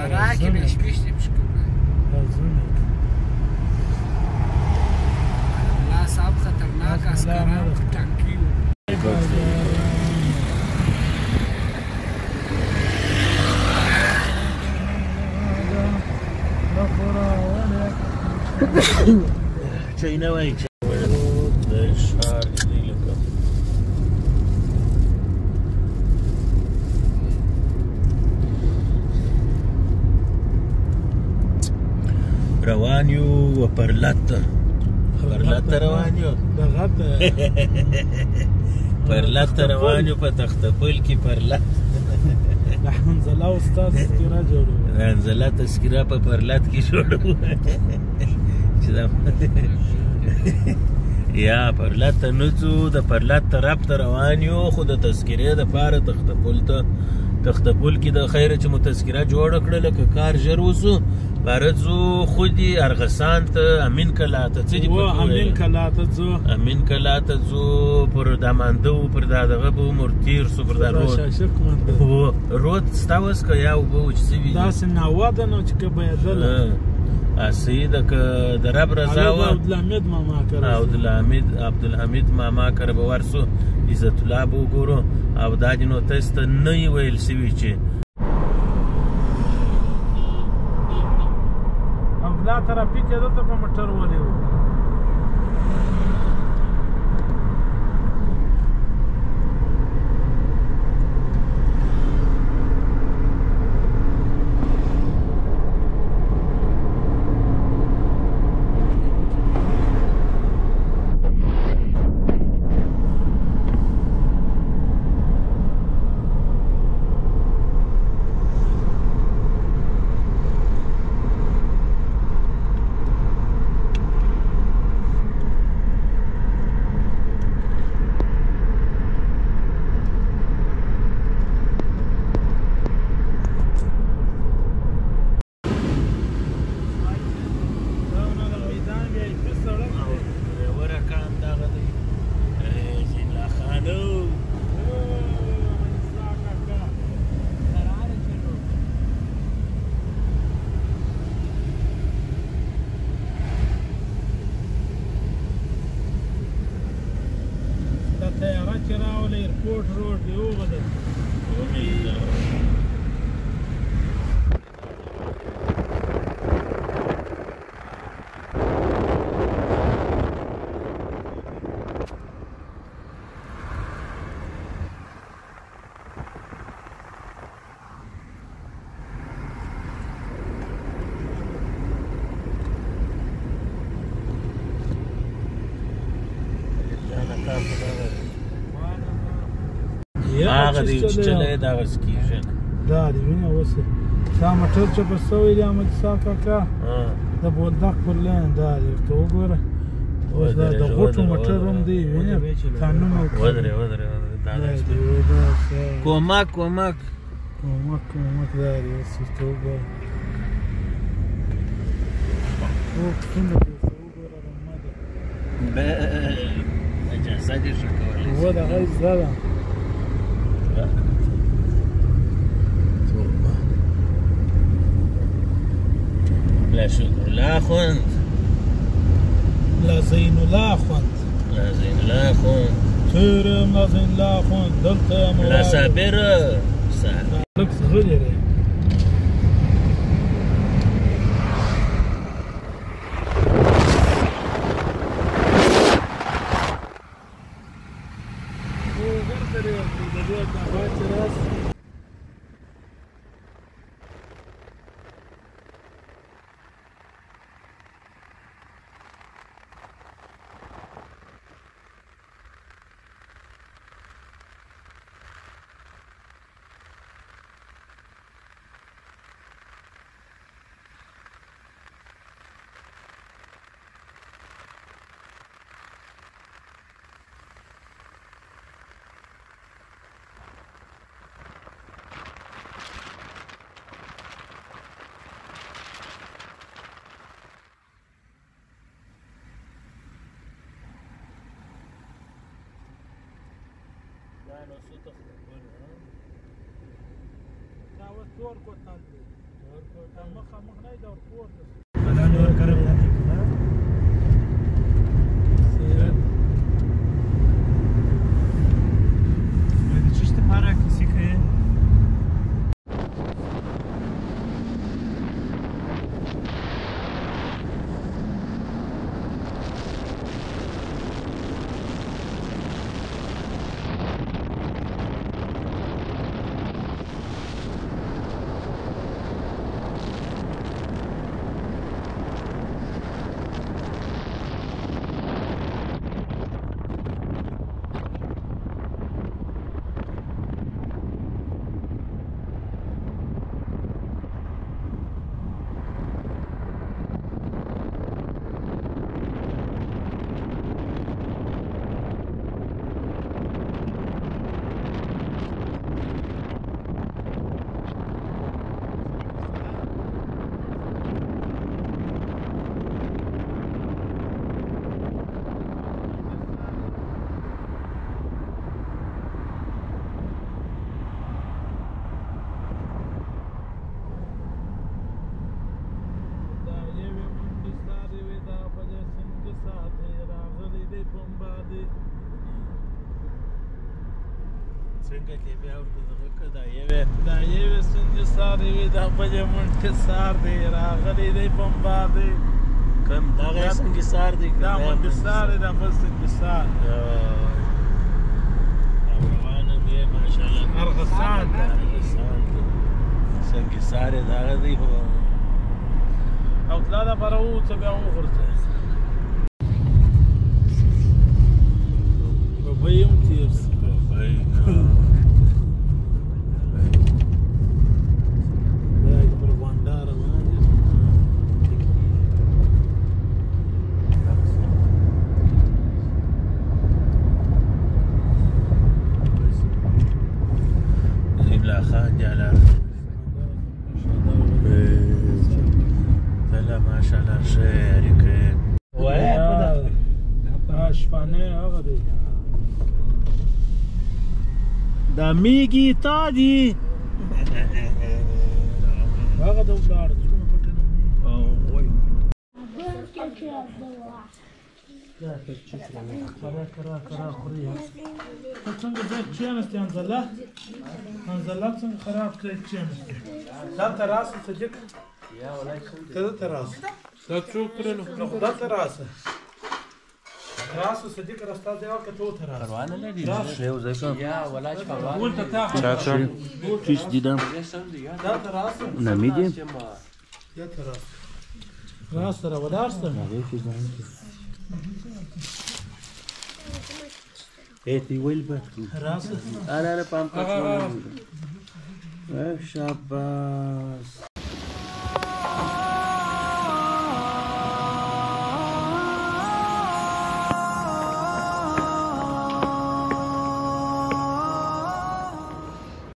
راكب ايش مشكلة لا صعب خطرناك عسكران تانكي China way the shark دی لکه روان یو پرلت روان یو پرلت روان یو په تختپل کې پرلت د حنظله استاد تذکره جوړو حنظله تذکره په پرلت کې جوړو چې دا یا پرلت ته نڅو د پرلت طرف ته روان یو خو د تذکرې دپاره تختپل کې د خیره چې مو تذکره جوړه کړله که کار ژر وسو باره ځو خودي ارغسان ته امین کلا ته څه دي امین کلا ته ځو پر دا مانده و پر دا دغه به مور تیر سو پر دا رود ستا وس که یا اوبه و چې څه وي داسې ناوه ده نو چې که بهېدله اسی د رب رضا و عبدالحمید ماما کره به ورسو عزت الله به وګورو او دا دې نو تاسو ته نه وي ویل سوي چې همدا ترافیک یې دلته په موټر ولې و هغه دی چې چلی دا غس کېږي دا دی وینه اوس دا موټر چې په سوی دی احمد اسحاق کاکا د بولدک پر لین دا دی ورته وګوره اوس دا د غوټو موټر هم دی وینه قانون ودرې کومک دا دی اوس ورته وګوره څنګه دی وګوره رحمده اجازه دې ښه کولی و دغه زده ده لا شکر لا خوند لا زین الله خوند تیرم لا زین الله خوند دلته لا صابر لږ غلی دی تور کوتل دی مخامخ نه دا ورپورته دا نور کرم نه دی کنه د چی لپاره کیسې کوي څنګه دې بیا ورته وکړه دا یوې څنګه سارې وې دا بلې منټې سار دی راغلی دی بمبار دی کم دغه څنګه سار دی دا منټې سار دی دا بل څنګه سار روانه دی ماشاءالله ارغسان دی څنګه سار دی دغه دی او تلا دا بره ووځه بیا وغورځه ببۍ هم تېر شي ماشاءالله شعرك شپانه هغه دی دا میږي تا دي هغه د ولاړ څونه پټه نه او وای دا چې کرا خوري ته څنګه ځای کېناستې انزله څنګه خراب کړی کېناستې دا تراس صدیق یا ولای ته تراس دا څوک کړلو دا تراس تراس صدیق راستا دی او کته تراس روانه لري یو ځای کوم یا ولای په ولته تا چیز دیدم دا تراس نمیدی یا تراس راس سره ودارسته ایتی ویل بات راس انا پام کړم شاباس